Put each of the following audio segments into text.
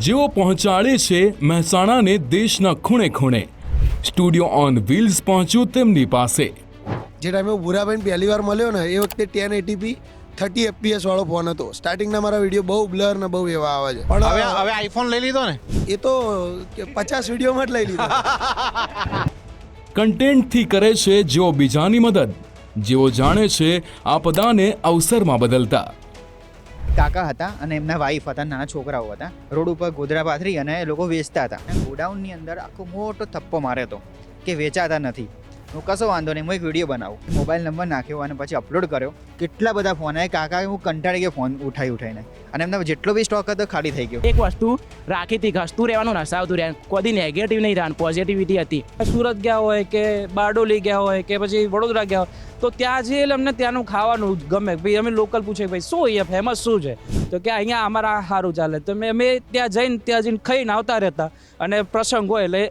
જેઓ પહોંચાડે છે મહેસાણાને દેશના ખૂણે ખૂણે. સ્ટુડિયો ઓન વ્હીલ્સ પહોંચ્યું તેમની પાસે. જે ટાઈમે હું ભૂરાભાઈને પહેલી વાર મળ્યો ને એ વખતે 1080p 30 fps વાળો ફોન હતો. સ્ટાર્ટિંગના મારા વિડીયો બહુ બ્લર ને બહુ એવા આવે છે, પણ હવે આઈફોન લઈ લીધો ને, એ તો 50 વિડીયોમાં જ લઈ લીધો. કન્ટેન્ટથી કરે છે જેઓ બીજાની મદદ, જેઓ જાણે છે આપદાને અવસરમાં બદલતા. કાકા હતા અને એમના વાઈફ હતા, નાના છોકરાઓ હતા. રોડ ઉપર ગોદરા પાથરી અને એ લોકો વેચતા હતા. ગોડાઉનની અંદર આખો મોટો થપ્પો માર્યો હતો કે વેચાતા નથી. હું કશો વાંધો નહીં, હું એક વિડીયો બનાવું, મોબાઈલ નંબર નાખ્યો અને પછી અપલોડ કર્યો. કેટલા બધા ફોન આવે, કાકા હું કંટાળી ગયો ફોન ઉઠાઈને, અને એમનો જેટલો બી સ્ટોક હતો ખાલી થઈ ગયો. એક વસ્તુ રાખી હતી, ઘસતું રહેવાનું, નસાવતું રહેવાનું, કોઈ નેગેટિવ નહીં રહેવાનું, પોઝિટિવિટી હતી. સુરત ગયા હોય કે બારડોલી ગયા હોય કે પછી વડોદરા ગયા હોય તો ત્યાં જે અમને ત્યાંનું ખાવાનું ગમે. ભાઈ અમે લોકલ પૂછે ભાઈ શું અહીંયા ફેમસ શું છે, તો કે અહીંયા અમારા સારું ચાલે. તો અમે ત્યાં જઈને ખાઈને આવતા રહેતા અને પ્રસંગ હોય એટલે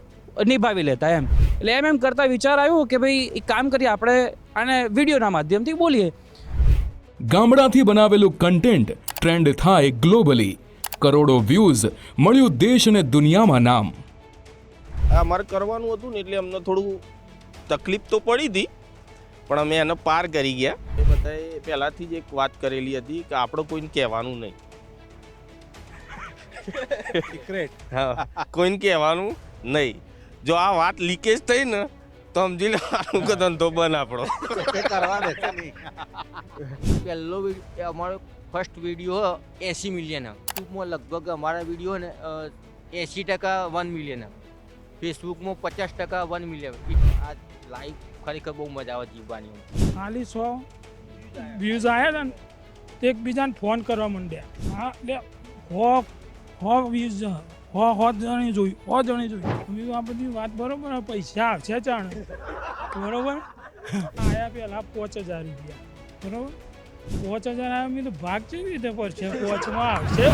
નિભાવી લેતા એમ. એટલે એમ કરતા વિચાર આવ્યો કે ભાઈ એક કામ કરીએ, આપણે આને વિડીયોના માધ્યમથી બોલીએ. ગામડાથી બનાવેલું કન્ટેન્ટ ટ્રેન્ડ થાય ગ્લોબલી. કરોડો વ્યૂઝ, મળ્યું દેશ અને દુનિયામાં નામ. અમારે કરવાનું હતું ને એટલે અમને થોડું તકલીફ તો પડી હતી, પણ અમે એને પાર કરી ગયા. એ બધાએ પહેલાંથી જ એક વાત કરેલી હતી કે આપણે કોઈને કહેવાનું નહીં. હા, કોઈને કહેવાનું નહીં. જો આ વાત લીકેજ થઈ ને તો સમજી લેવાનું કે ધંધો બંધ આપણો. પહેલો અમારો ફર્સ્ટ વિડીયો 80 મિલિયન. યુટ્યુબમાં લગભગ અમારા વિડીયો ને 80% 1 મિલિયન. ફેસબુકમાં 50% 1 મિલિયન. આ લાઈવ ખરેખર બહુ મજા આવે જીવવાની. ખાલી 100 વ્યૂઝ આવ્યા હતા ને તો એકબીજાને ફોન કરવા માંડ્યા. હા એટલે હો વ્યૂઝ હો જણી જોયું. આ બધી વાત બરોબર, પૈસા આવશે ચાણ બરોબર. આયા પહેલાં 5000 રૂપિયા બરોબર. 5000 આવ્યા મેં તો ભાગ કેવી રીતે પડશે, 5માં આવશે.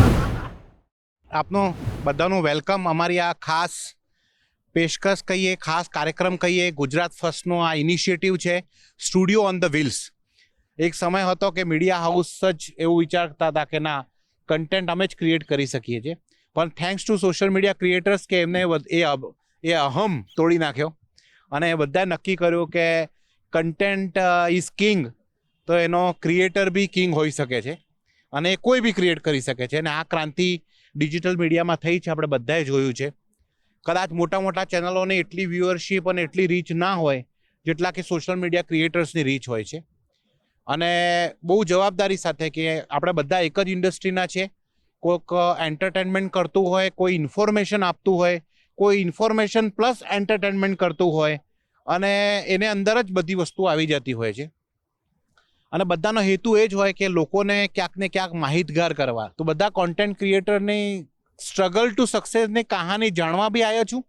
આપનો બધાનું વેલકમ. અમારી આ ખાસ પેશકશ કહીએ, ખાસ કાર્યક્રમ કહીએ, ગુજરાત ફર્સ્ટનો આ ઇનિશિયેટિવ છે સ્ટુડિયો ઓન ધ વ્હીલ્સ. એક સમય હતો કે મીડિયા હાઉસ જ એવું વિચારતા હતા કે ના, કન્ટેન્ટ અમે જ ક્રિએટ કરી શકીએ છીએ. પણ thanks to social media creators કે એમને એ અહમ તોડી નાખ્યો અને બધાએ નક્કી કર્યું કે કન્ટેન્ટ ઇઝ કિંગ, તો એનો ક્રિએટર બી કિંગ હોઈ શકે છે અને એ કોઈ બી ક્રિએટ કરી શકે છે. અને આ ક્રાંતિ ડિજિટલ મીડિયામાં થઈ છે, આપણે બધાએ જોયું છે. કદાચ મોટા ચેનલોને એટલી વ્યુઅરશિપ અને એટલી રીચ ના હોય જેટલા કે સોશિયલ મીડિયા ક્રિએટર્સની રીચ હોય છે. અને બહુ જવાબદારી સાથે કે આપણે બધા એક જ ઇન્ડસ્ટ્રીના છે. કોઈક એન્ટરટેનમેન્ટ કરતું હોય, કોઈ ઇન્ફોર્મેશન આપતું હોય, કોઈ ઇન્ફોર્મેશન પ્લસ એન્ટરટેનમેન્ટ કરતું હોય, અને એને અંદર જ બધી વસ્તુ આવી જતી હોય છે. અને બધાનો હેતુ એ જ હોય કે લોકોને ક્યાંક ને ક્યાંક માહિતગાર કરવા. તો બધા કોન્ટેન્ટ ક્રિએટરની સ્ટ્રગલ ટુ સક્સેસની કહાની જાણવા બી આવ્યો છું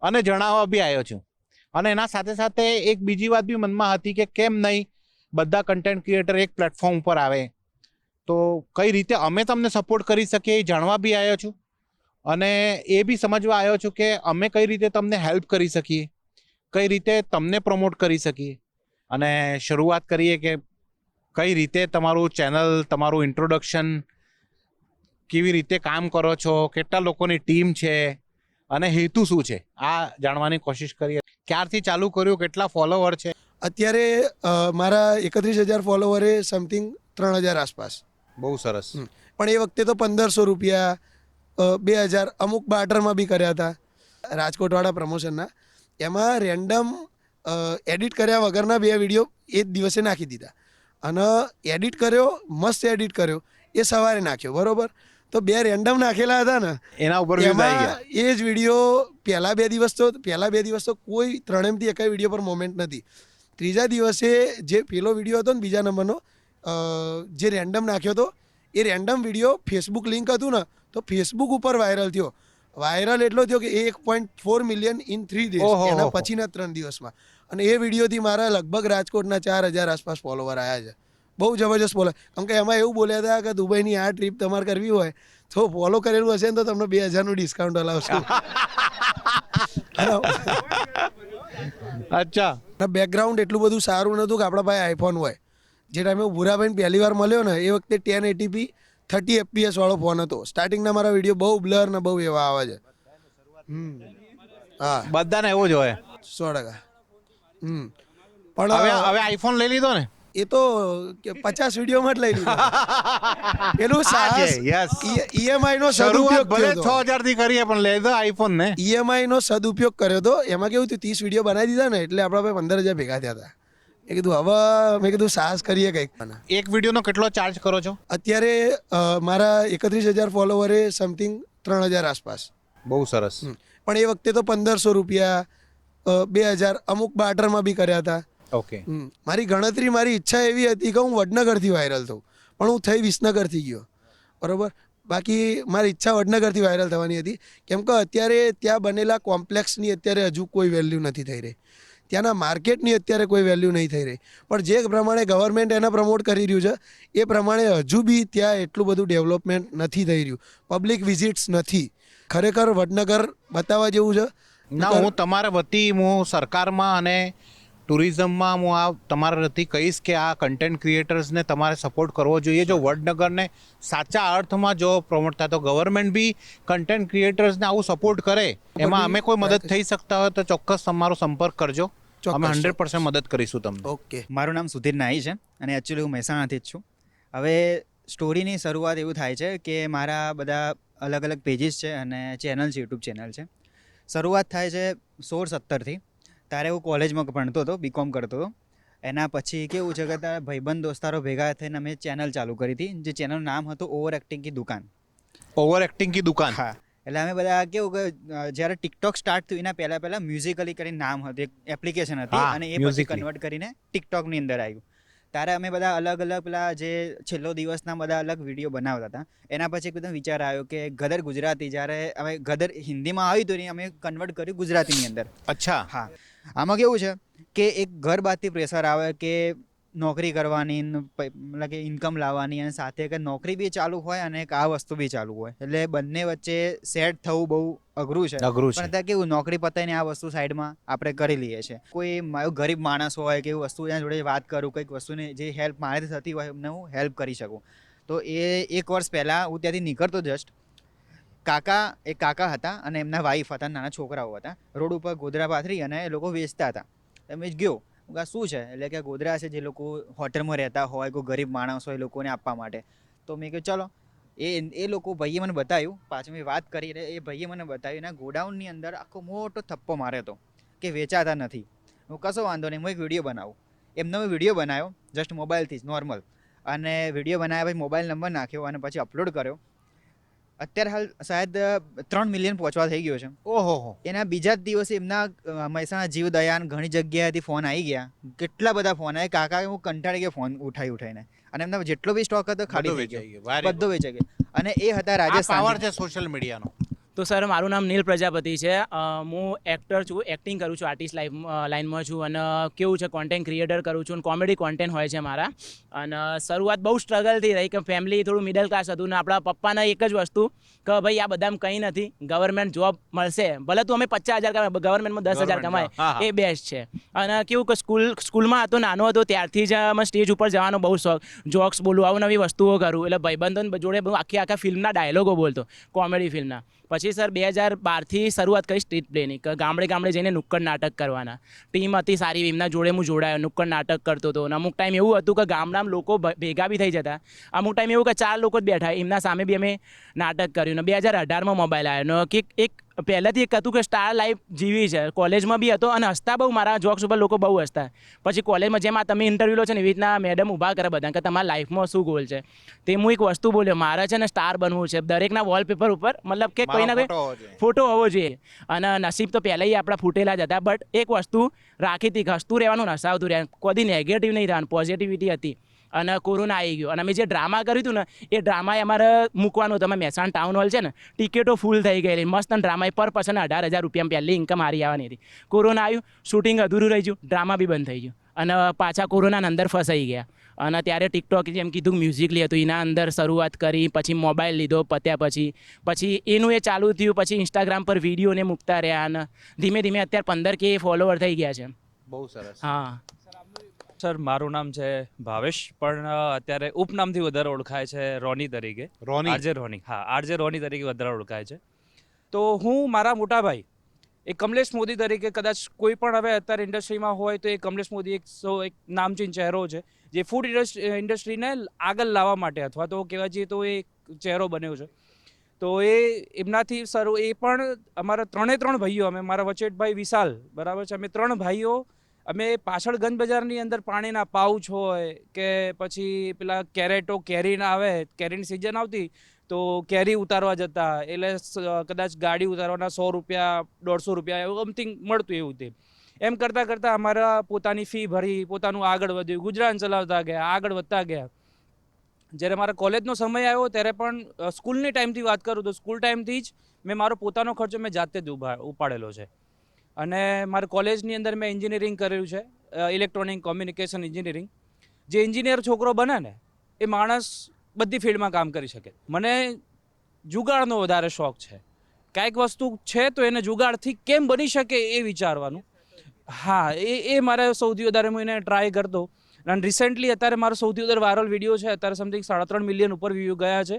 અને જણાવવા બી આવ્યો છું. અને એના સાથે સાથે એક બીજી વાત બી મનમાં હતી કે કેમ નહીં બધા કન્ટેન્ટ ક્રિએટર એક પ્લેટફોર્મ ઉપર આવે, તો કઈ રીતે અમે તમને સપોર્ટ કરી શકીએ એ જાણવા બી આવ્યો છું. અને એ બી સમજવા આવ્યો છું કે અમે કઈ રીતે તમને હેલ્પ કરી શકીએ, કઈ રીતે તમને પ્રમોટ કરી શકીએ. અને શરૂઆત કરીએ કે કઈ રીતે તમારું ચેનલ, તમારું ઇન્ટ્રોડક્શન, કેવી રીતે કામ કરો છો, કેટલા લોકોની ટીમ છે અને હેતુ શું છે, આ જાણવાની કોશિશ કરીએ. ક્યારથી ચાલુ કર્યું, કેટલા ફોલોવર છે? અત્યારે મારા 31,000 ફોલોવરે સમથિંગ 3,000 આસપાસ. બહુ સરસ. પણ એ વખતે તો 1,500 રૂપિયા, 2,000, અમુક બાર્ટરમાં બી કર્યા હતા રાજકોટવાળા પ્રમોશનના. એમાં રેન્ડમ એડિટ કર્યા વગરના 2 વિડીયો એ જ દિવસે નાખી દીધા. અને એડિટ કર્યો, મસ્ત એડિટ કર્યો, એ સવારે નાખ્યો બરોબર. તો 2 રેન્ડમ નાખેલા હતા ને, એના ઉપર એ જ વિડીયો પહેલા બે દિવસ તો કોઈ 3mથી એકાય વિડીયો પર મોમેન્ટ નથી. ત્રીજા દિવસે જે પેલો વિડીયો હતો ને બીજા નંબરનો જે રેન્ડમ નાખ્યો હતો, એ રેન્ડમ વિડીયો ફેસબુક લિંક હતું ને, તો ફેસબુક ઉપર વાયરલ થયો. વાયરલ એટલો થયો કે 1.4 મિલિયન ઇન 3 days, એના પછીના 3 દિવસમાં. અને એ વિડીયોથી મારા લગભગ રાજકોટના 4,000 આસપાસ ફોલોવર આવ્યા છે. બહુ જબરજસ્ત બોલે. કેમ કે એમાં એવું બોલ્યા હતા કે દુબઈની આ ટ્રીપ તમારે કરવી હોય તો ફોલો કરેલું હશે ને તો તમને 2,000નું ડિસ્કાઉન્ટ અલાવશું. અચ્છા. બેકગ્રાઉન્ડ એટલું બધું સારું નહોતું કે આપણા પાસે આઈફોન હોય. જે ટાઈમે હું ભૂરાભાઈને પહેલી વાર મળ્યો ને એ વખતે 1080p 30 FPS વાળો ફોન હતો. સ્ટાર્ટિંગના મારા વિડીયો બહુ બ્લર ને બહુ એવા આવે છે. હા, બધાને એવું જ હોય. 100%. પણ હવે આઈફોન લઈ લીધો ને? એ તો 50 વિડીયોમાં જ લઈ લીધો. પેલું સાહસ યસ, EMI નો શરૂઆત સદુપયોગ ભલે કર્યો 6000 થી કરીએ પણ લઈ દો આઈફોન ને. EMI નો સદુપયોગ કર્યો હતો. એમાં કેવું થયું, 30 વિડીયો બનાવી દીધા ને એટલે આપણા પાસે 15000 ભેગા થયા હતા. મેં કીધું સાહસ કરીએ કંઈક. એક વિડીયોનો કેટલો ચાર્જ કરો છો અત્યારે મારા 31000 ફોલોવરે સમથિંગ 3000 આસપાસ. બહુ સરસ. પણ એ વખતે તો 1500 રૂપિયા, 2000, અમુક બાર્ટરમાં બી કર્યા હતા. ઓકે. મારી ઈચ્છા એવી હતી કે હું વડનગરથી વાયરલ થઉં, પણ હું થઈ વિસનગરથી ગયો. બરોબર. બાકી મારી ઈચ્છા વડનગરથી વાયરલ થવાની હતી, કેમ કે અત્યારે ત્યાં બનેલા કોમ્પ્લેક્સની અત્યારે હજુ કોઈ વેલ્યુ નથી થઈ રહી. ત્યાંના માર્કેટની અત્યારે કોઈ વેલ્યુ નહીં થઈ રહી. પણ જે પ્રમાણે ગવર્મેન્ટ એને પ્રમોટ કરી રહ્યું છે એ પ્રમાણે હજુ બી ત્યાં એટલું બધું ડેવલપમેન્ટ નથી થઈ રહ્યું. પબ્લિક વિઝિટ્સ નથી. ખરેખર વડનગર બતાવવા જેવું છે. ના, હું તમારા વતી હું સરકારમાં અને ટુરિઝમમાં હું આ તમારા વતી કહીશ કે આ કન્ટેન્ટ ક્રિએટર્સને તમારે સપોર્ટ કરવો જોઈએ. જો વડનગરને સાચા અર્થમાં જો પ્રમોટ થાય તો ગવર્મેન્ટ બી કન્ટેન્ટ ક્રિએટર્સને આવું સપોર્ટ કરે. એમાં અમે કોઈ મદદ થઈ શકતા હોય તો ચોક્કસ તમારો સંપર્ક કરજો. અમે 100% મદદ કરીશું તમને. ઓકે. મારું નામ સુધીર નાઈ છે અને એકચ્યુઅલી હું મહેસાણાથી જ છું. હવે સ્ટોરીની શરૂઆત એવું થાય છે કે મારા બધા અલગ અલગ પેજીસ છે અને ચેનલ છે, યુટ્યુબ ચેનલ છે. શરૂઆત થાય છે 16-17થી. ત્યારે હું કોલેજમાં ભણતો હતો, BCom કરતો હતો. એના પછી કેવું છે કે તારા ભાઈબંધ દોસ્તારો ભેગા થઈને અમે ચેનલ ચાલુ કરી હતી, જે ચેનલનું નામ હતું ઓવર એક્ટિંગ કી દુકાન. ઓવર એક્ટિંગ કી દુકાન. હા, એટલે અમે બધા કેવું કે જ્યારે ટિકટોક સ્ટાર્ટ થયું એના પહેલાં મ્યુઝિકલી કરીને નામ હતું, એક એપ્લિકેશન હતી અને એ પછી કન્વર્ટ કરીને ટિકટોકની અંદર આવ્યું. ત્યારે અમે બધા અલગ અલગ પેલા જે છેલ્લો દિવસના બધા અલગ વિડીયો બનાવતા હતા. એના પછી એકદમ વિચાર આવ્યો કે ગદર ગુજરાતી, જ્યારે હવે ગદર હિન્દીમાં આવ્યું હતું ને અમે કન્વર્ટ કર્યું ગુજરાતીની અંદર. અચ્છા. હા, આમાં કેવું છે કે એક ઘર બહારથી પ્રેશર આવે કે નોકરી કરવાની, મતલબ કે ઇન્કમ લાવવાની, અને સાથે કે નોકરી બી ચાલુ હોય અને એક આ વસ્તુ બી ચાલુ હોય, એટલે બંને વચ્ચે સેટ થવું બહુ અઘરું છે. પણ અત્યારે કેવું, નોકરી પતાવીને આ વસ્તુ સાઈડમાં આપણે કરી લઈએ છીએ. કોઈ મારો ગરીબ માણસ હોય કે એવી વસ્તુ એના જોડે વાત કરું, કંઈક વસ્તુને જે હેલ્પ મારાથી થતી હોય એમને હું હેલ્પ કરી શકું. તો એ 1 વર્ષ પહેલાં હું ત્યાંથી નીકળતો જસ્ટ, કાકા હતા અને એમના વાઈફ હતા, નાના છોકરાઓ હતા. રોડ ઉપર ગોદરા પાથરી અને એ લોકો વેચતા હતા. તમે ગયો શું છે, એટલે કે ગોદરા છે જે લોકો હોટલમાં રહેતા હોય, કોઈ ગરીબ માણસ હોય, એ લોકોને આપવા માટે. તો મેં કહ્યું ચલો, એ લોકો ભાઈએ મને બતાવ્યું. પાછું મેં વાત કરી એટલે એ ભાઈએ મને બતાવ્યું, એના ગોડાઉનની અંદર આખો મોટો થપ્પો માર્યો હતો કે વેચાતા નથી. હું કશો વાંધો નહીં, હું એક વિડીયો બનાવું. એમનો મેં વિડીયો બનાવ્યો જસ્ટ મોબાઈલથી જ નોર્મલ, અને વિડીયો બનાવ્યા પછી મોબાઈલ નંબર નાખ્યો અને પછી અપલોડ કર્યો. અત્યારે હાલ શાયદ 3 મિલિયન પહોંચવા થઈ ગયો છે. ઓહો. એના બીજા જ દિવસે એમના મહેસાણા જીવદયાન ઘણી જગ્યાએથી ફોન આવી ગયા. કેટલા બધા ફોન આવ્યા. કાકા હું કંટાળી ગયો ફોન ઉઠાઈને, અને એમના જેટલો બી સ્ટોક હતો ખાલી થઈ ગયો, બધો વેચાઈ ગયો. અને એ હતા રાજસ્થાન. પાવર છે સોશિયલ મીડિયાનો. તો સર, મારું નામ નીલ પ્રજાપતિ છે. હું એક્ટર છું, એક્ટિંગ કરું છું, આર્ટિસ્ટ લાઈનમાં છું, અને કેવું છે કોન્ટેન્ટ ક્રિએટર કરું છું, અને કોમેડી કોન્ટેન્ટ હોય છે મારા. અને શરૂઆત બહુ સ્ટ્રગલથી રહી કે ફેમિલી થોડું મિડલ ક્લાસ હતું, ને આપણા પપ્પાને એક જ વસ્તુ કે ભાઈ આ બધામાં કંઈ નથી, ગવર્મેન્ટ જોબ મળશે, ભલે તું અમે 50,000 કમાય, ગવર્મેન્ટમાં 10,000 કમાય એ બેસ્ટ છે. અને કેવું કે સ્કૂલમાં હતો, નાનો હતો ત્યારથી જ અમે સ્ટેજ ઉપર જવાનો બહુ શોખ, જોક્સ બોલું, અવનવી વસ્તુઓ કરું. એટલે ભાઈબંધો જોડે બહુ આખા ફિલ્મના ડાયલોગો બોલતો, કોમેડી ફિલ્મના. પછી સર 2012થી શરૂઆત કરી સ્ટ્રીટ પ્લેની, ગામડે જઈને નુક્કડ નાટક કરવાના. ટીમ હતી સારી, એમના જોડે હું જોડાયો, નુક્કડ નાટક કરતો હતો. અને અમુક ટાઈમ એવું હતું કે ગામડામાં લોકો ભેગા બી થઈ જતા. અમુક ટાઈમ એવું કે 4 લોકો જ બેઠા, એમના સામે બી અમે નાટક કર્યું. ને 2018માં મોબાઈલ આવ્યો કે એક પહેલાંથી એક હતું કે સ્ટાર લાઈફ જીવી છે. કોલેજમાં બી હતો અને હસતા બહુ, મારા જોક્સ ઉપર લોકો બહુ હસતા. પછી કોલેજમાં જેમ આ તમે ઇન્ટરવ્યૂ લો છો ને એવી રીતના મેડમ ઊભા કરે બધા કે તમારા લાઈફમાં શું ગોલ છે. તે હું એક વસ્તુ બોલ્યો, મારે છે ને સ્ટાર બનવું છે. દરેકના વોલપેપર ઉપર મતલબ કે કોઈના કોઈ ફોટો હોવો જોઈએ. અને નસીબ તો પહેલાંય આપણા ફૂટેલા જ હતા, બટ એક વસ્તુ રાખી હતી, હસતું રહેવાનું, હસાવતું રહેવાનું, કોઈ નેગેટિવ નહીં રહેવાનું, પોઝિટિવિટી હતી. અને કોરોના આવી ગયો, અને અમે જે ડ્રામા કર્યું હતું ને એ ડ્રામા અમારે મૂકવાનું હતું. અમે મહેસાણા ટાઉન હોલ છે ને, ટિકિટો ફૂલ થઈ ગયેલી, મસ્ત ડ્રામા પર પર્સન 18,000 રૂપિયા પહેલી ઇન્કમ હારી આવવાની હતી. કોરોના આવ્યું, શૂટિંગ અધૂરું રહી ગયું, ડ્રામા બી બંધ થઈ ગયું, અને પાછા કોરોનાના અંદર ફસાઈ ગયા. અને ત્યારે ટિકટોક જેમ કીધું મ્યુઝિકલી હતું, એના અંદર શરૂઆત કરી. પછી મોબાઈલ લીધો, પત્યા પછી એનું એ ચાલુ થયું. પછી ઇન્સ્ટાગ્રામ પર વિડીયોને મૂકતા રહ્યા, અને ધીમે ધીમે અત્યારે 15K ફોલોવર થઈ ગયા છે. બહુ સરસ. હા, સર મારું નામ છે ભાવેશ, પણ અત્યારે ઉપનામથી વધારે ઓળખાય છે રોની તરીકે. રોની આરજે રોની, હા, આરજે રોની તરીકે વધારે ઓળખાય છે. તો હું મારા મોટા ભાઈ એ કમલેશ મોદી તરીકે, કદાચ કોઈ પણ હવે અત્યારે ઇન્ડસ્ટ્રીમાં હોય તો એ કમલેશ મોદી એક નામચીન ચહેરો છે જે ફૂડ ઇન્ડસ્ટ્રીને આગળ લાવવા માટે, અથવા તો કહેવા જઈએ તો એ ચહેરો બન્યો છે. તો એ એમનાથી સર એ પણ અમારા ત્રણ ભાઈઓ, અમે મારા વચેટભાઈ વિશાલ, બરાબર છે, અમે 3 ભાઈઓ, અમે પાછળ ગંજ બજારની અંદર પાણીના પાઉચ હોય કે પછી પેલા કેરેટો કેરીના આવે, કેરીની સિઝન આવતી તો કેરી ઉતારવા જતા, એટલે કદાચ ગાડી ઉતારવાના 100 રૂપિયા 150 રૂપિયા એવું સમથિંગ મળતું એવું તે. એમ કરતાં કરતાં અમારા પોતાની ફી ભરી, પોતાનું આગળ વધ્યું, ગુજરાન ચલાવતા ગયા, આગળ વધતા ગયા. જ્યારે મારા કોલેજનો સમય આવ્યો ત્યારે પણ સ્કૂલની ટાઈમથી વાત કરું તો સ્કૂલ ટાઈમથી જ મેં મારો પોતાનો ખર્ચો મેં જાતે જ ઉપાડેલો છે. અને મારા કોલેજની અંદર મેં એન્જિનિયરિંગ કરેલું છે, ઇલેક્ટ્રોનિક કોમ્યુનિકેશન એન્જિનિયરિંગ. જે એન્જિનિયર છોકરો બને ને એ માણસ બધી ફિલ્ડમાં કામ કરી શકે. મને જુગાડનો વધારે શોખ છે. કાંઈક વસ્તુ છે તો એને જુગાડથી કેમ બની શકે એ વિચારવાનું. હા, એ મારે સૌથી વધારે હું એને ટ્રાય કરતો. અને રિસેન્ટલી અત્યારે મારો સૌથી વધારે વાયરલ વિડીયો છે, અત્યારે સમથિંગ 3.5 મિલિયન ઉપર વ્યૂ ગયા છે.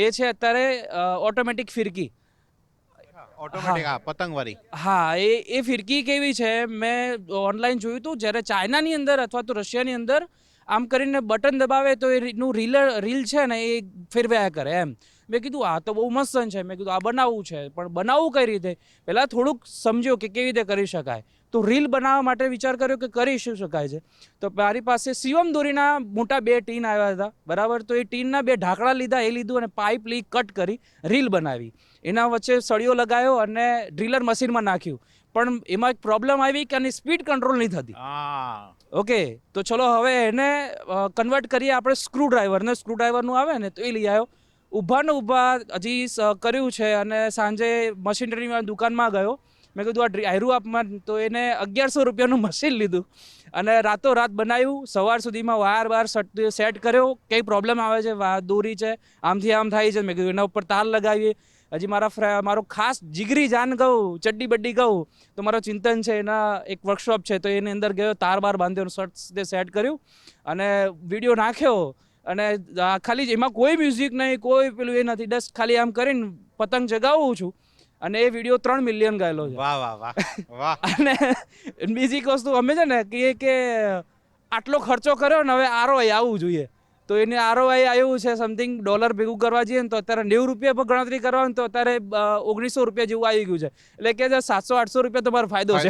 એ છે અત્યારે ઓટોમેટિક ફિરકી. ઓટોમેટિક, હા, પતંગવાળી. હા, એ ફિરકી કેવી છે, મેં ઓનલાઈન જોયું હતું. જ્યારે ચાઇનાની અંદર અથવા તો રશિયાની અંદર આમ કરીને બટન દબાવે તો એનું રીલ છે ને એ ફેરવ્યા કરે એમ. મેં કીધું આ તો બહુ મસ્ત છે. મેં કીધું આ બનાવવું છે, પણ બનાવવું કઈ રીતે? પહેલાં થોડુંક સમજ્યો કે કેવી રીતે કરી શકાય. તો રીલ બનાવવા માટે વિચાર કર્યો કે કરી શું શકાય છે. તો મારી પાસે શિવમ દોરીના મોટા 2 ટીન આવ્યા હતા, બરાબર. તો એ ટીનના 2 ઢાંકણા લીધા, એ લીધું અને પાઇપ લઈ કટ કરી રીલ બનાવી. એના વચ્ચે સળિયો લગાવ્યો અને ડ્રિલર મશીનમાં નાખ્યું. પણ એમાં એક પ્રોબ્લેમ આવી કે આની સ્પીડ કંટ્રોલ નહીં થતી. ઓકે, તો ચલો હવે એને કન્વર્ટ કરીએ આપણે સ્ક્રૂડ્રાઈવરને. સ્ક્રૂડ્રાઈવરનું આવે ને તો એ લઈ આવ્યો. ઊભા હજી કર્યું છે અને સાંજે મશીનરીમાં દુકાનમાં ગયો. મેં કીધું આ આયરું આપમાં, તો એને 1100 રૂપિયાનું મશીન લીધું અને રાતોરાત બનાવ્યું. સવાર સુધીમાં વાયર સેટ કર્યો. કંઈ પ્રોબ્લેમ આવે છે, દોરી છે આમથી આમ થાય છે, મેં કીધું એના ઉપર તાર લગાવીએ. હજી મારો ખાસ જીગરી જાન કહું, ચડ્ડી બડ્ડી કહું તો મારો ચિંતન છે, એના એક વર્કશોપ છે, તો એની અંદર ગયો, તાર બાર બાંધ્યો, શર્ટ સેટ કર્યું અને વિડીયો નાખ્યો. અને ખાલી એમાં કોઈ મ્યુઝિક નહીં, કોઈ પેલું એ નથી, જસ્ટ ખાલી આમ કરીને પતંગ ચગાવું છું. અને એ વિડીયો 3 મિલિયન ગયેલો છે. વાહ વાહ વાહ વાહ. અને બીજી એક વસ્તુ અમે છે ને કે આટલો ખર્ચો કર્યો ને હવે ROI આવવું જોઈએ. તો એને ROI આવ્યું છે સમથિંગ $, ભેગું કરવા જઈએ ને તો અત્યારે 90 રૂપિયા પર ગણતરી કરવા ને તો અત્યારે 1900 રૂપિયા જેવું આવી ગયું છે. એટલે કે 700-800 રૂપિયા તમારો ફાયદો છે.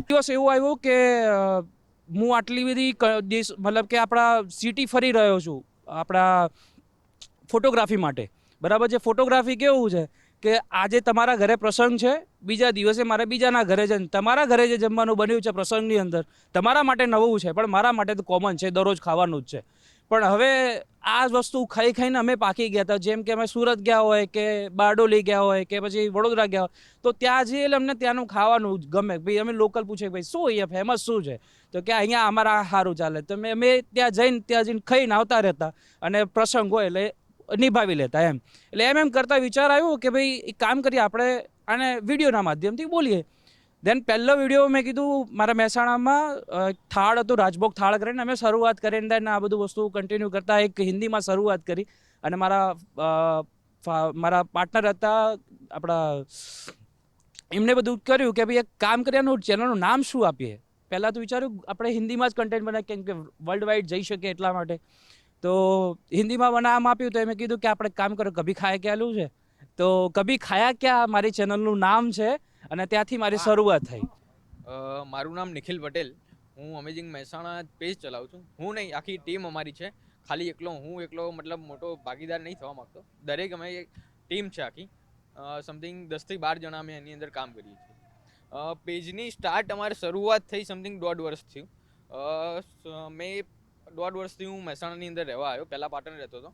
દિવસ એવું આવ્યું કે હું આટલી બધી મતલબ કે આપણા સિટી ફરી રહ્યો છું આપણા ફોટોગ્રાફી માટે, બરાબર છે. ફોટોગ્રાફી કેવું છે કે આજે તમારા ઘરે પ્રસંગ છે, બીજા દિવસે મારે બીજાના ઘરે છે. તમારા ઘરે જે જમવાનું બન્યું છે પ્રસંગની અંદર તમારા માટે નવું છે, પણ મારા માટે તો કોમન છે, દરરોજ ખાવાનું જ છે. પણ હવે આ વસ્તુ ખાઈ ખાઈને અમે પાકી ગયા હતા. જેમ કે અમે સુરત ગયા હોય કે બારડોલી ગયા હોય કે પછી વડોદરા ગયા હોય તો ત્યાં જઈએ એટલે અમને ત્યાંનું ખાવાનું ગમે. ભાઈ અમે લોકલ પૂછે ભાઈ શું અહીંયા ફેમસ શું છે, તો કે અહીંયા અમારા સારું ચાલે. તો અમે ત્યાં જઈને ખાઈને આવતા રહેતા અને પ્રસંગ હોય એટલે નિભાવી લેતા એમ. એટલે એમ કરતાં વિચાર આવ્યો કે ભાઈ એક કામ કરીએ, આપણે આને વિડીયોના માધ્યમથી બોલીએ. દેન પહેલો વિડીયો મેં કીધું મારા મહેસાણામાં થાળ હતું, રાજભોગ થાળ કરીને અમે શરૂઆત કરીને દેન આ બધું વસ્તુ કન્ટિન્યુ કરતાં એક હિન્દીમાં શરૂઆત કરી. અને મારા પાર્ટનર હતા આપણા, એમને બધું કર્યું કે ભાઈ એક કામ કર્યાનું ચેનલનું નામ શું આપીએ. પહેલાં તો વિચાર્યું આપણે હિન્દીમાં જ કન્ટેન્ટ બનાવીએ કેમ કે વર્લ્ડ વાઇડ જઈ શકે એટલા માટે. તો હિન્દીમાં નામ આપ્યું તો મેં કીધું કે આપણે કામ કરો, કભી ખાયા ક્યાલું છે, તો કભી ખાયા ક્યાં મારી ચેનલનું નામ છે અને ત્યાંથી મારી શરૂઆત થઈ. મારું નામ નિખિલ પટેલ, હું અમેઝિંગ મહેસાણા પેજ ચલાવું છું. હું નહીં, આખી ટીમ અમારી છે. ખાલી હું એકલો મતલબ મોટો ભાગીદાર નહીં થવા માગતો. દરેક અમે એક ટીમ છે આખી, સમથિંગ 10 થી 12 જણા અમે એની અંદર કામ કરીએ છીએ. પેજની સ્ટાર્ટ અમારે શરૂઆત થઈ સમથિંગ 1.5 વર્ષ થયું. મેં 1.5 વર્ષથી હું મહેસાણાની અંદર રહેવા આવ્યો. પહેલાં પાટણ રહેતો હતો.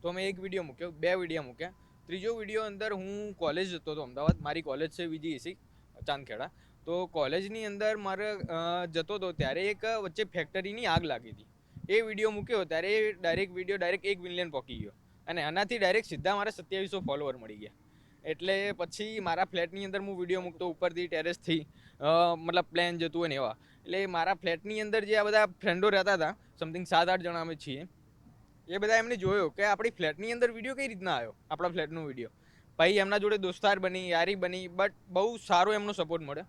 તો મેં એક વિડીયો મૂક્યો, 2 વિડીયો મૂક્યા. ત્રીજો વિડીયો અંદર હું કોલેજ જતો હતો અમદાવાદ. મારી કોલેજ છે VGEC ચાંદખેડા. તો કોલેજની અંદર મારે જતો હતો ત્યારે એક વચ્ચે ફેક્ટરીની આગ લાગી હતી. એ વિડીયો મૂક્યો ત્યારે ડાયરેક્ટ 1 મિલિયન પહોંચી ગયો અને આનાથી ડાયરેક્ટ સીધા મારે 2700 ફોલોવર મળી ગયા. એટલે પછી મારા ફ્લેટની અંદર હું વિડીયો મૂકતો ઉપરથી ટેરેસથી મતલબ પ્લેન જતું હોય ને એવા. એટલે મારા ફ્લેટની અંદર જે આ બધા ફ્રેન્ડો રહેતા હતા, સમથિંગ 7-8 જણા અમે છીએ, એ બધા એમને જોયો કે આપણી ફ્લેટની અંદર વિડીયો કઈ રીતના આવ્યો, આપણા ફ્લેટનો વિડીયો. પછી એમના જોડે દોસ્તાર બની, યારી બની, બટ બહુ સારો એમનો સપોર્ટ મળ્યો.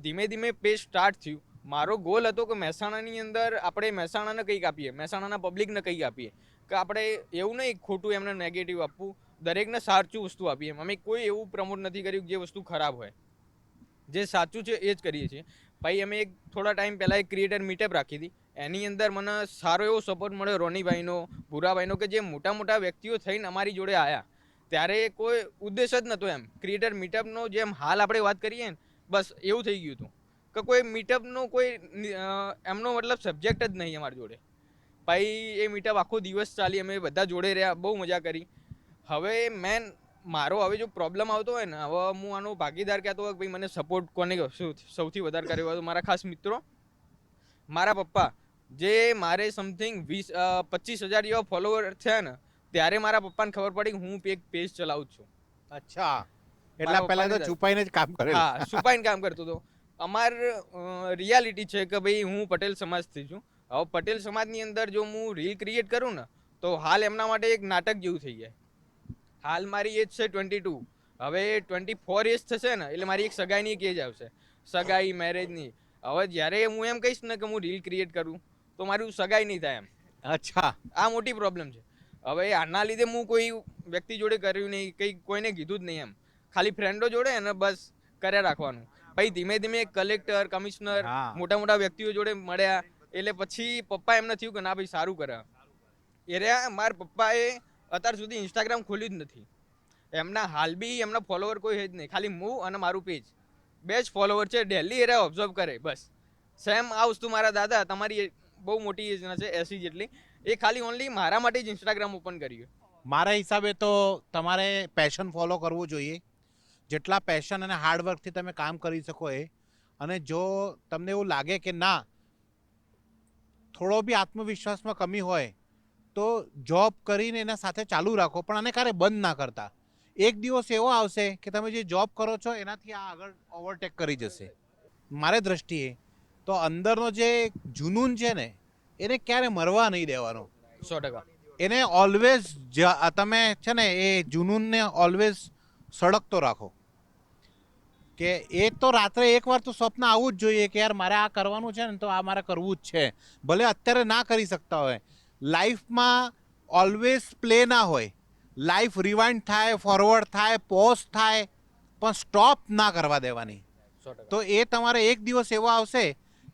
ધીમે ધીમે પેજ સ્ટાર્ટ થયું. મારો ગોલ હતો કે મહેસાણાની અંદર આપણે મહેસાણાને કંઈક આપીએ, મહેસાણાના પબ્લિકને કંઈક આપીએ, કે આપણે એવું નહીં ખોટું એમને નેગેટિવ આપવું, દરેકને સાચું વસ્તુ આપીએ. અમે કોઈ એવું પ્રમોટ નથી કર્યું જે વસ્તુ ખરાબ હોય, જે સાચું છે એ જ કરીએ છીએ. ભાઈ અમે એક થોડા ટાઈમ પહેલાં એક ક્રિએટર મીટઅપ રાખી હતી, એની અંદર મને સારો એવો સપોર્ટ મળ્યો રોનીભાઈનો, ભૂરાભાઈનો, કે જે મોટા મોટા વ્યક્તિઓ થઈને અમારી જોડે આવ્યા. ત્યારે કોઈ ઉદ્દેશ જ નહોતો એમ ક્રિએટર મીટઅપનો, જેમ હાલ આપણે વાત કરીએ ને બસ એવું થઈ ગયું હતું કે કોઈ મીટઅપનો કોઈ એમનો મતલબ સબ્જેક્ટ જ નહીં અમારી જોડે. ભાઈ એ મીટઅપ આખો દિવસ ચાલી, અમે બધા જોડે રહ્યા, બહુ મજા કરી. હવે મારો હવે જો પ્રોબ્લેમ આવતો હોય ને, હવે હું આનો ભાગીદાર કહેતો હોય કે ભાઈ મને સપોર્ટ કોને સૌથી વધારે કર્યો હોય તો મારા ખાસ મિત્રો, મારા પપ્પા, જે મારે સમથિંગ 25,000 જેવા ફોલોવર થયા ને ત્યારે મારા પપ્પાને ખબર પડી કે હું એક પેજ ચલાવું છું. અચ્છા, એટલા પહેલા તો છુપાઈને જ કામ કરે. હા, છુપાઈને કામ કરતો હતો. અમાર રિયાલિટી છે કે ભાઈ હું પટેલ સમાજથી છું. હવે પટેલ સમાજની અંદર જો હું રીલ ક્રિએટ કરું ને તો હાલ એમના માટે એક નાટક જેવું થઈ જાય. હાલ મારી એજ છે 22, હવે 24 એજ થશે ને એટલે મારી એક સગાઈની એક એજ આવશે, સગાઈ મેરેજની. હવે જ્યારે હું એમ કહીશ ને કે હું રીલ ક્રિએટ કરું તો મારું સગાઈ નહીં થાય એમ. અચ્છા, આ મોટી પ્રોબ્લેમ છે. હવે આના લીધે હું કોઈ વ્યક્તિ જોડે કર્યું નહીં, કંઈ કોઈને કીધું જ નહીં એમ, ખાલી ફ્રેન્ડો જોડે અને બસ કર્યા રાખવાનું. પછી ધીમે ધીમે કલેક્ટર, કમિશનર, મોટા મોટા વ્યક્તિઓ જોડે મળ્યા એટલે પછી પપ્પા એમને થયું કે ના ભાઈ સારું કરે. એ મારા પપ્પાએ અત્યાર સુધી ઇન્સ્ટાગ્રામ ખોલ્યું જ નથી. એમના હાલ બી એમના ફોલોવર કોઈ જ નહીં, ખાલી હું અને મારું પેજ, 2 જ ફોલોવર છે. ડેલી એ ઓબ્ઝર્વ કરે બસ. સેમ આ વસ્તુ મારા દાદા, તમારી બહુ મોટી એજના છે 80 જેટલી, એ ખાલી ઓનલી મારા માટે જ ઇન્સ્ટાગ્રામ ઓપન કર્યું. મારા હિસાબે તો તમારે પેશન ફોલો કરવું જોઈએ. જેટલા પેશન અને હાર્ડવર્કથી તમે કામ કરી શકો એ. અને જો તમને એવું લાગે કે ના, થોડો બી આત્મવિશ્વાસમાં કમી હોય તો જોબ કરીને એના સાથે ચાલુ રાખો, પણ આને ક્યારે બંધ ના કરતા. એક દિવસ એવો આવશે કે તમે જે જોબ કરો છો એનાથી આ આગળ ઓવરટેક કરી જશે. મારે દ્રષ્ટિએ તો અંદરનો જે જુનૂન છે ને એને ક્યારે મરવા નહીં દેવાનો. 100%. એને ઓલવેઝ તમે છે ને એ જુનૂનને ઓલવેઝ સળગતો રાખો. કે એ તો રાત્રે એકવાર તો સ્વપ્ન આવવું જ જોઈએ કે યાર મારે આ કરવાનું છે ને તો આ મારે કરવું જ છે. ભલે અત્યારે ના કરી શકતા હોય. લાઈફમાં ઓલવેઝ પ્લે ના હોય. લાઈફ રિવાઇન્ડ થાય, ફોરવર્ડ થાય, પોઝ થાય, પણ સ્ટોપ ના કરવા દેવાની. તો એ તમારે એક દિવસ એવો આવશે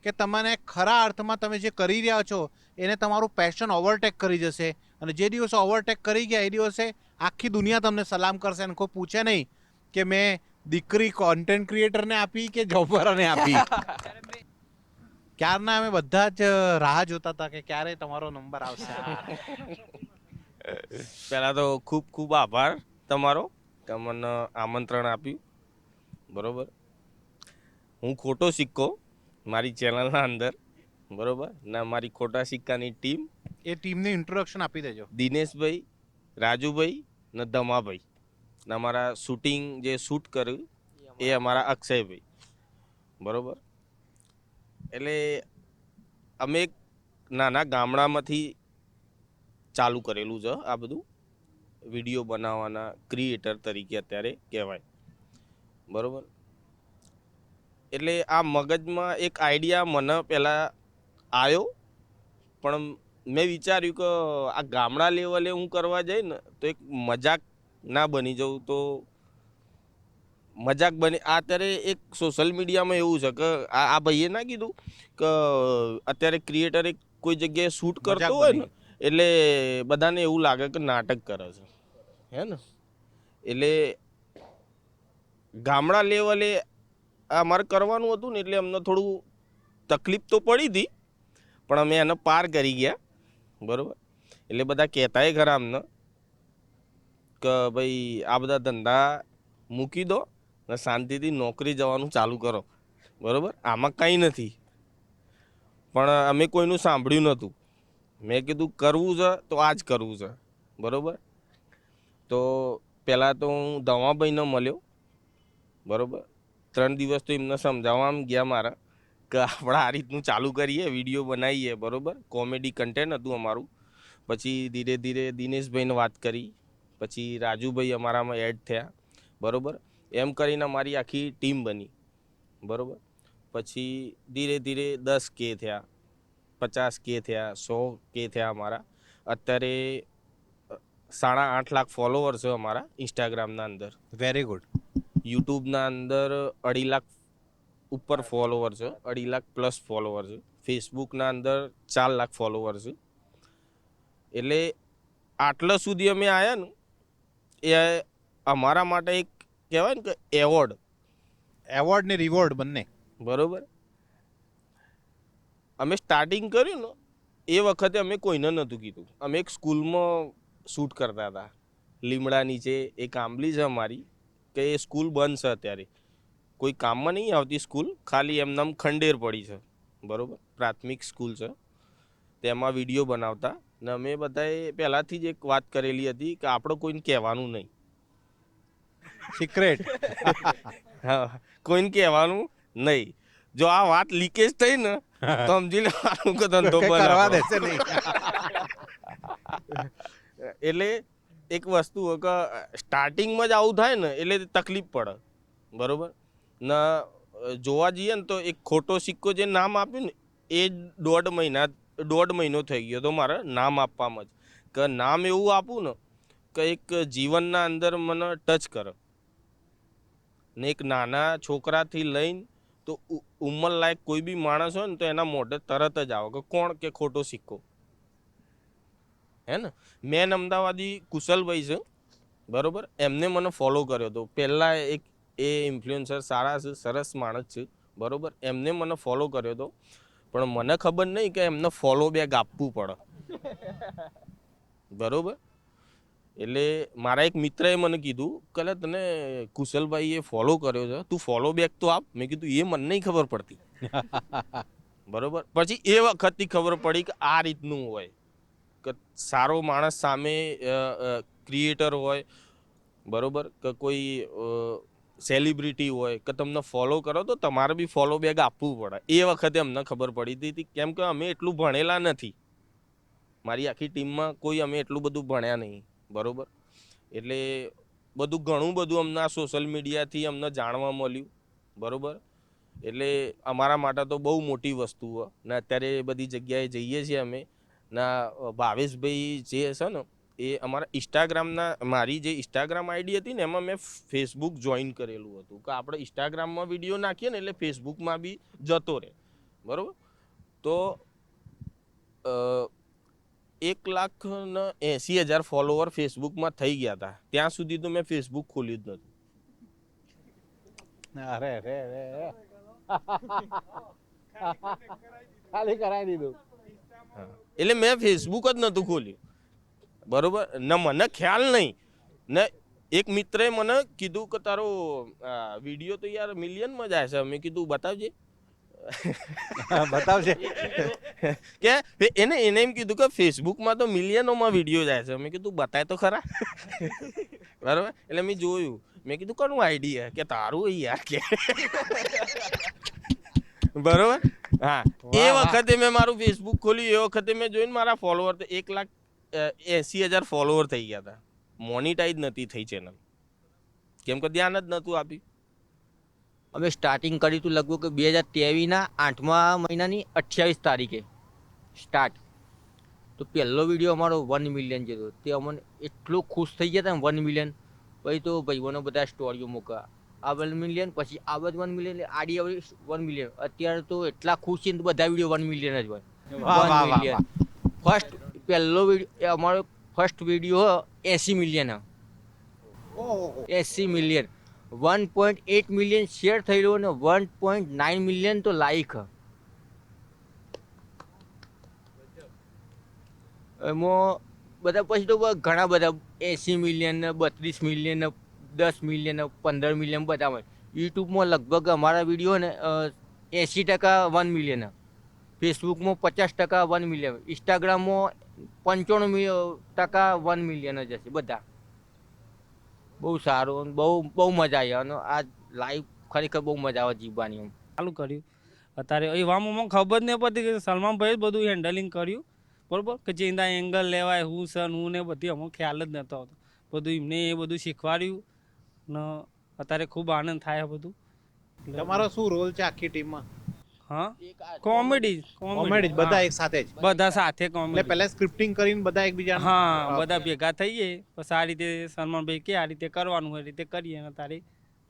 કે તમને ખરા અર્થમાં તમે જે કરી રહ્યા છો એને તમારું પેશન ઓવરટેક કરી જશે. અને જે દિવસે ઓવરટેક કરી ગયા એ દિવસે આખી દુનિયા તમને સલામ કરશે અને કોઈ પૂછે નહીં કે મેં દીકરી કોન્ટેન્ટ ક્રિએટરને આપી કે જોબવાળાને આપી. ક્યારના અમે બધા જ રાહ જોતા હતા કે ક્યારે તમારો નંબર આવશે. પહેલાં તો ખૂબ ખૂબ આભાર તમારો કે મને આમંત્રણ આપ્યું. બરાબર, હું ખોટો સિક્કો મારી ચેનલના અંદર, બરાબર, ને મારી ખોટા સિક્કાની ટીમ, એ ટીમને ઇન્ટ્રોડક્શન આપી દેજો. દિનેશભાઈ, રાજુભાઈ ને દમાભાઈ, ને અમારા શૂટિંગ જે શૂટ કર્યું એ અમારા અક્ષયભાઈ. બરાબર, એટલે અમે એક નાના ગામડામાંથી ચાલુ કરેલું છે આ બધું વિડીયો બનાવવાના ક્રિએટર તરીકે અત્યારે કહેવાય. બરાબર, એટલે આ મગજમાં એક આઈડિયા મને પહેલાં આવ્યો, પણ મેં વિચાર્યું કે આ ગામડા લેવલે હું કરવા જઈ ને તો એક મજાક ના બની જવું, તો મજાક બની. અત્યારે એક સોશિયલ મીડિયામાં એવું છે કે આ ભાઈએ ના કીધું કે અત્યારે ક્રિએટર એક કોઈ જગ્યાએ શૂટ કરતો હોય ને એટલે બધાને એવું લાગે કે નાટક કરે છે, હે ને. એટલે ગામડા લેવલે અમારે કરવાનું હતું ને એટલે અમને થોડું તકલીફ તો પડી હતી, પણ અમે એને પાર કરી ગયા. બરાબર, એટલે બધા કહેતાય ખરા અમને કે ભાઈ આ બધા ધંધા મૂકી દો ને શાંતિથી નોકરી જવાનું ચાલુ કરો. બરાબર, આમાં કંઈ નથી. પણ અમે કોઈનું સાંભળ્યું નહોતું. મેં કીધું કરવું છે તો આ જ કરવું છે. બરાબર, તો પહેલાં તો હું ધમાભાઈને મળ્યો, બરાબર. 3 દિવસ તો એમને સમજાવવામાં ગયા મારા કે આપણે આ રીતનું ચાલુ કરીએ, વિડીયો બનાવીએ, બરાબર. કોમેડી કન્ટેન્ટ હતું અમારું. પછી ધીરે ધીરે દિનેશભાઈને વાત કરી, પછી રાજુભાઈ અમારામાં એડ થયા, બરાબર. એમ કરીને અમારી આખી ટીમ બની, બરાબર. પછી ધીરે ધીરે 10K થયા, 50K થયા, 100K થયા અમારા. અત્યારે 8.5 લાખ ફોલોવર છે અમારા ઇન્સ્ટાગ્રામના અંદર. Very good. યુટ્યુબના અંદર 2.5 લાખ ઉપર ફોલોવર છે, 2.5 લાખ પ્લસ ફોલોવર છે. ફેસબુકના અંદર 4 લાખ ફોલોવર છે. એટલે આટલા સુધી અમે આવ્યા ને એ અમારા માટે એક કહેવાય ને કે એવોર્ડ ને રિવોર્ડ બંને. બરાબર. અમે સ્ટાર્ટિંગ કર્યું ને એ વખતે અમે કોઈને નહોતું કીધું. અમે એક સ્કૂલમાં શૂટ કરતા હતા, લીમડા નીચે. એક આંબલી છે અમારી, કે એ સ્કૂલ બંધ છે અત્યારે, કોઈ કામમાં નહીં આવતી સ્કૂલ, ખાલી એમનામ ખંડેર પડી છે, બરાબર. પ્રાથમિક સ્કૂલ છે. તેમાં વિડીયો બનાવતા ને અમે બધાએ પહેલાંથી જ એક વાત કરેલી હતી કે આપણે કોઈને કહેવાનું નહીં, સિક્રેટ. હા, કોઈને કહેવાનું નહીં. જો આ વાત લીકેજ થઈ ને તો સમજી લેવાનું કે ધંધો કરવા દેશે નહીં. એટલે એક વસ્તુ કે સ્ટાર્ટિંગમાં જ આવું થાય ને એટલે તકલીફ પડે, બરાબર. ને જોવા જઈએ ને તો એક ખોટો સિક્કો જે નામ આપ્યું ને એ 1.5 મહિનો થઈ ગયો તો મારે નામ આપવામાં જ, કે નામ એવું આપું ને કે એક જીવનના અંદર મને ટચ કરે. ને એક નાના છોકરાથી લઈને તો ઉંમર લાયક કોઈ બી માણસ હોય ને તો એના મોઢે તરત જ આવે કે કોણ કે ખોટો સિક્કો, હે ને. મેન અમદાવાદી કુશલભાઈ છે, બરાબર. એમને મને ફોલો કર્યો હતો પહેલાં. એક એ ઇન્ફ્લુએન્સર સારા છે, સરસ માણસ છે, બરાબર. એમને મને ફોલો કર્યો હતો, પણ મને ખબર નહીં કે એમને ફોલો બેક આપવું પડે, બરાબર. એટલે મારા એક મિત્રએ મને કીધું કે તને કુશલભાઈએ ફોલો કર્યો છે, તું ફોલો બેક તો આપ. મેં કીધું એ મને નહીં ખબર પડતી, બરાબર. પછી એ વખતથી ખબર પડી કે આ રીતનું હોય, કે સારો માણસ સામે ક્રિએટર હોય, બરાબર, કે કોઈ સેલિબ્રિટી હોય કે તમને ફોલો કરો તો તમારે બી ફોલો બેક આપવું પડે. એ વખતે અમને ખબર પડી હતી, કેમ કે અમે એટલું ભણેલા નથી. મારી આખી ટીમમાં કોઈ અમે એટલું બધું ભણ્યા નહીં, બરાબર. એટલે ઘણું બધું અમને આ સોશિયલ મીડિયાથી અમને જાણવા મળ્યું, બરાબર. એટલે અમારા માટે તો બહુ મોટી વસ્તુ હોય. ને અત્યારે બધી જગ્યાએ જઈએ છીએ અમે. ના ભાવેશભાઈ જે છે ને એ અમારા ઇન્સ્ટાગ્રામના, મારી જે ઇન્સ્ટાગ્રામ આઈડી હતી ને એમાં મેં ફેસબુક જોઈન કરેલું હતું કે આપણે ઇન્સ્ટાગ્રામમાં વિડીયો નાખીએ ને એટલે ફેસબુકમાં બી જતો રહે, બરાબર. તો 1,80,000 ફોલોવર ફેસબુકમાં થઈ ગયા હતા. ત્યાં સુધી તો મેં ફેસબુક ખોલ્યું જ નહોતું. અરે ખાલી કરાવી દીધું. એટલે મેં ફેસબુક જ નહોતું ખોલ્યું, બરાબર. ને મને ખ્યાલ નહીં. ને એક મિત્રએ મને કીધું કે તારો વિડીયો તો યાર મિલિયનમાં જાય છે. મેં કીધું બતાવજે. બતાવજે. કે એને એમ કીધું કે ફેસબુકમાં તો મિલિયનોમાં વિડીયો જાય છે. મેં કીધું બતાય તો ખરા, બરાબર. એટલે મેં જોયું, મેં કીધું કોનું આઈડિયા, કે તારું યાર, કે બરાબર. હા, એ વખતે મેં મારું ફેસબુક ખોલ્યું. એ વખતે મેં જોઈને મારા ફોલોવર તો 1,80,000 ફોલોવર થઈ ગયા હતા. મોનિટાઈઝ નથી થઈ ચેનલ, કેમ કે ધ્યાન જ નહોતું આપ્યું. અમે સ્ટાર્ટિંગ કર્યું હતું લગભગ 2023ના 8મા મહિનાની 28 તારીખે સ્ટાર્ટ. તો પહેલો વિડીયો અમારો 1 મિલિયન જેતો. તે અમને એટલો ખુશ થઈ ગયા હતા ને 1 મિલિયન. પછી તો ભાઈઓનો બધા સ્ટોરીઓ મૂકા, આ 1 મિલિયન, પછી આ બધું 1 મિલિયન, આડી 1 મિલિયન. અત્યારે તો એટલા ખુશ છે ને બધા વિડીયો 1 મિલિયન જ હોય. 1 મિલિયન ફર્સ્ટ પહેલો વિડીયો અમારો first video 80 million. 80 million, 1.8 million share થયેલો અને 1.9 મિલિયન તો લાઈક. એમાં બધા પછી તો ઘણા બધા 80 મિલિયન, 32 મિલિયન, 10 મિલિયન, 15 મિલિયન બધા. યુટ્યુબમાં લગભગ અમારા વિડીયો ને 80% 1 મિલિયન, ફેસબુકમાં 50% 1 મિલિયન, ઇન્સ્ટાગ્રામમાં 95% 1 મિલિયન જ હશે બધા. બહુ સારું અને બહુ મજા આવી અને આ લાઈવ ખરેખર બહુ મજા આવે જીવવાની એમ. ચાલુ કર્યું અત્યારે એવામાં ખબર જ નહીં પડતી કે સલમાનભાઈ બધું હેન્ડલિંગ કર્યું બરોબર કે જે એના એંગલ લેવાય હું સર હું ને બધી અમુક ખ્યાલ જ નહોતો આવતો બધું એમને એ બધું શીખવાડ્યું ને અત્યારે ખૂબ આનંદ થાય બધું. તમારો શું રોલ છે આખી ટીમમાં? હા કોમેડી કોમેડી બધા એક સાથે જ? બધા સાથે એટલે કોમેડી. પહેલા સ્ક્રિપ્ટિંગ કરીને બધા એકબીજા હા બધા ભેગા થઈએ પછી આ રીતે સલમાનભાઈ કે આ રીતે કરવાનું હોય એ રીતે કરીએ અને તારે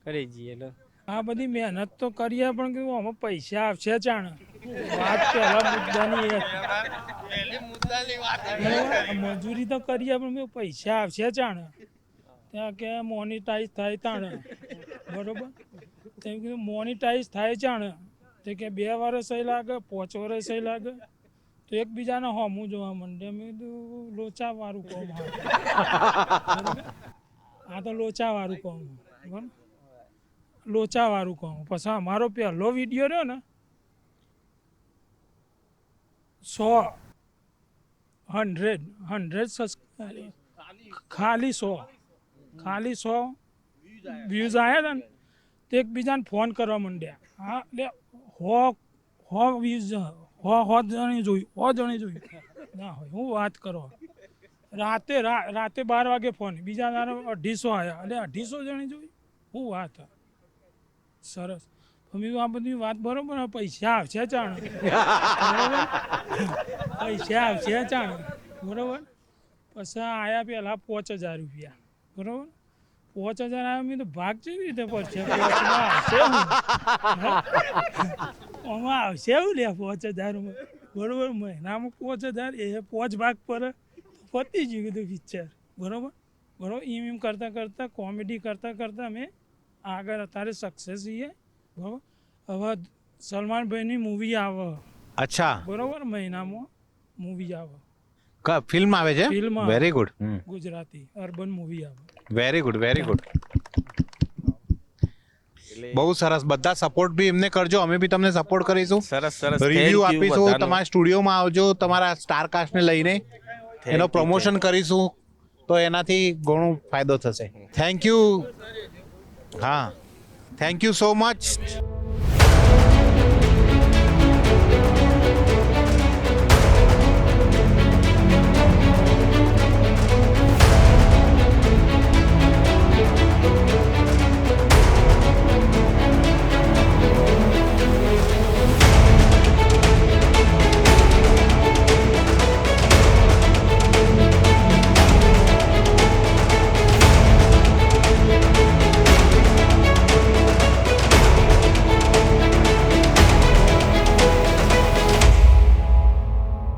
કરી જઈએ એટલે આ બધી મહેનત તો કરીએ પણ કેવું આમાં પૈસા આવશે જાણે વાત પહેલા મુદ્દાની એ હતી. મજૂરી તો કરીએ પણ કેવું પૈસા આવશે જાણે ત્યાં કે મોનિટાઈઝ થાય તાણે બરોબર તેમ કીધું મોનિટાઈઝ થાય જાણે તે કે 2 વર્ષ લાગે 5 વર્ષ લાગે તો એકબીજાને હોમું જોવા માંડે. મેં કીધું લોચાવાળું કોમ આ તો લોચાવાળું કોમ બરાબર લોચાવાળું કહું. પછી અમારો પહેલો વિડીયો રહ્યો ને 100 ખાલી 100 વ્યૂઝ આવ્યા હતા ને તો એકબીજાને ફોન કરવા માંડ્યા. હા એટલે 100 વ્યૂઝ 100 જણે જોયું ના હોય હું વાત કરો. રાતે 12 વાગે ફોન બીજા દાડે 250 આવ્યા એટલે 250 જણે જોયું હું વાત. સરસ મમ્મી આ બધી વાત બરોબર પૈસા આવશે ચાણ બરોબર પૈસા આવશે ચાણ બરોબર. પછી આવ્યા પહેલાં 5000 રૂપિયા બરોબર 5000 આવ્યા મેં તો ભાગ કેવી રીતે પડશે આમાં આવશે એવું લે 5000 બરોબર મહિનામાં 5000 એ 5 ભાગ પર પતી ગયું કીધું પિક્ચર બરોબર એમ કરતાં કોમેડી કરતાં અમે આગળ અત્યારે સક્સેસ છીએ બરાબર. હવે સલમાનભાઈની મૂવી આવે. અચ્છા બરોબર મહિનામાં મૂવી આવે. ફિલ્મ આવે છે? Film very good. Gujarati urban movie આવે. Very good very good. બહુ સરસ. બધા સપોર્ટ બી એમને કરજો, અમે બી તમને સપોર્ટ કરીશું. સરસ સરસ રિવ્યુ આપીશું, તમારા સ્ટુડિયોમાં આવજો, તમારા સ્ટાર કાસ્ટને લઈને એનો પ્રમોશન કરીશું તો એનાથી ઘણો ફાયદો થશે. Thank you. હા થેન્ક યુ સો મચ.